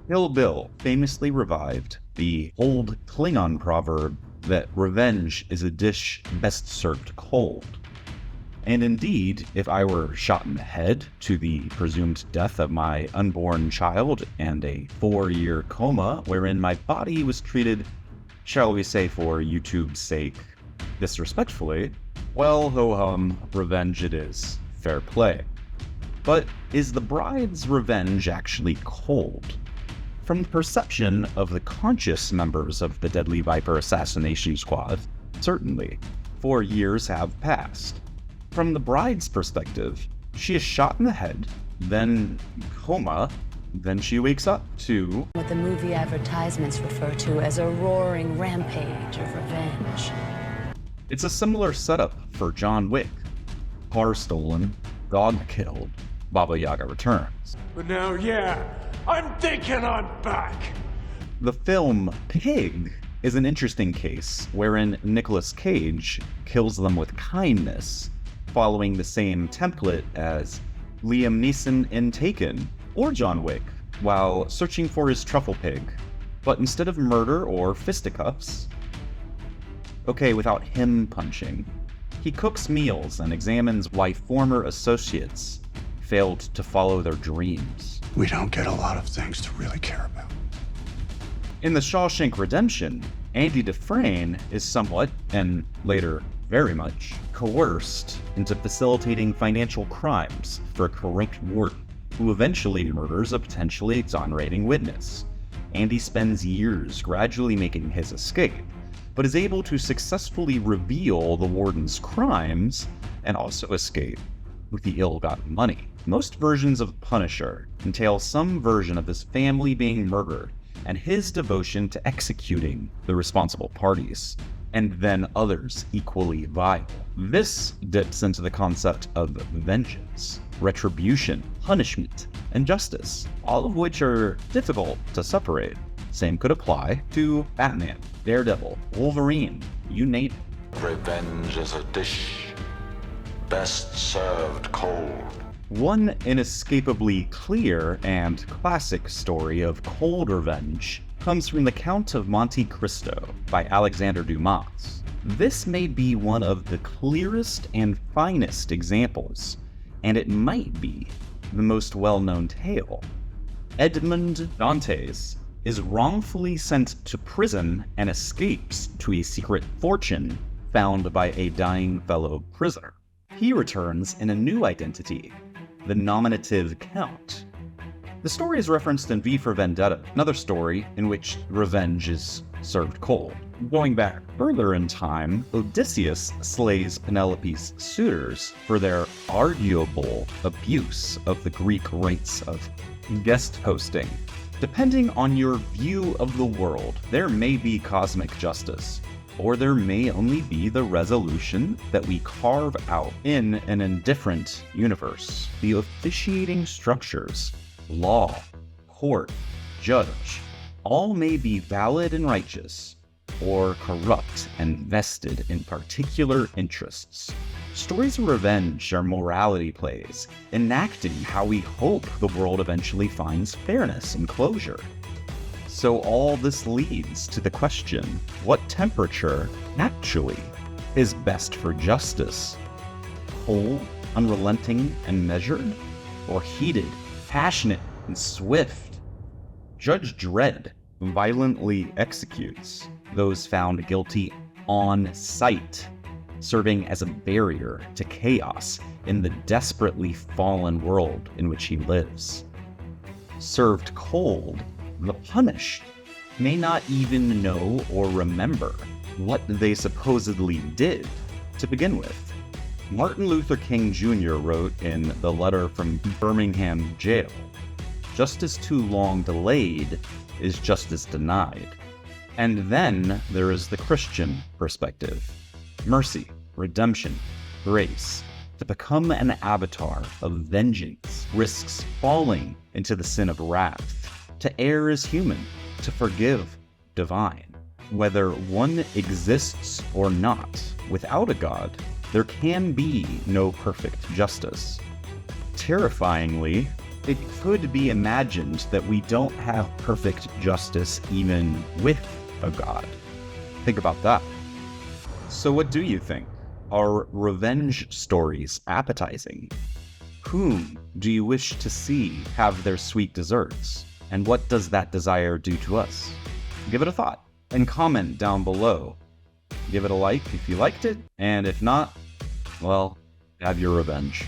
Kill Bill famously revived the old Klingon proverb that revenge is a dish best served cold. And indeed, if I were shot in the head to the presumed death of my unborn child and a 4-year coma wherein my body was treated, shall we say for YouTube's sake, disrespectfully, well, ho-hum, revenge it is. Fair play. But is the bride's revenge actually cold? From the perception of the conscious members of the Deadly Viper assassination squad, certainly, 4 years have passed. From the bride's perspective, she is shot in the head, then coma, then she wakes up to what the movie advertisements refer to as a roaring rampage of revenge. It's a similar setup for John Wick. Car stolen, dog killed, Baba Yaga returns. But now, yeah, I'm thinking I'm back. The film Pig is an interesting case wherein Nicolas Cage kills them with kindness, following the same template as Liam Neeson in Taken or John Wick while searching for his truffle pig. But instead of murder or fisticuffs, okay, without him punching, he cooks meals and examines why former associates failed to follow their dreams. We don't get a lot of things to really care about. In The Shawshank Redemption, Andy Dufresne is somewhat, and later very much, coerced into facilitating financial crimes for a corrupt warden, who eventually murders a potentially exonerating witness. Andy spends years gradually making his escape, but is able to successfully reveal the warden's crimes and also escape with the ill-gotten money. Most versions of Punisher entail some version of his family being murdered and his devotion to executing the responsible parties, and then others equally vile. This dips into the concept of vengeance, retribution, punishment, and justice, all of which are difficult to separate. Same could apply to Batman, Daredevil, Wolverine, you name it. Revenge is a dish best served cold. One inescapably clear and classic story of cold revenge comes from The Count of Monte Cristo by Alexander Dumas. This may be one of the clearest and finest examples, and it might be the most well-known tale. Edmond Dantes is wrongfully sent to prison and escapes to a secret fortune found by a dying fellow prisoner. He returns in a new identity, the nominative Count. The story is referenced in V for Vendetta, another story in which revenge is served cold. Going back further in time, Odysseus slays Penelope's suitors for their arguable abuse of the Greek rites of guest hosting. Depending on your view of the world, there may be cosmic justice, or there may only be the resolution that we carve out in an indifferent universe. The officiating structures, law, court, judge, all may be valid and righteous, or corrupt and vested in particular interests. Stories of revenge are morality plays, enacting how we hope the world eventually finds fairness and closure. So all this leads to the question, what temperature, actually, is best for justice? Cold, unrelenting, and measured? Or heated, passionate, and swift? Judge Dredd violently executes those found guilty on sight, serving as a barrier to chaos in the desperately fallen world in which he lives. Served cold, the punished may not even know or remember what they supposedly did to begin with. Martin Luther King Jr. wrote in The Letter from Birmingham Jail, "Justice too long delayed is justice denied." And then there is the Christian perspective. Mercy, redemption, grace. To become an avatar of vengeance risks falling into the sin of wrath. To err is human, to forgive, divine. Whether one exists or not, without a god, there can be no perfect justice. Terrifyingly, it could be imagined that we don't have perfect justice even with a god. Think about that. So what do you think? Are revenge stories appetizing? Whom do you wish to see have their sweet desserts? And what does that desire do to us? Give it a thought and comment down below. Give it a like if you liked it, and if not, well, have your revenge.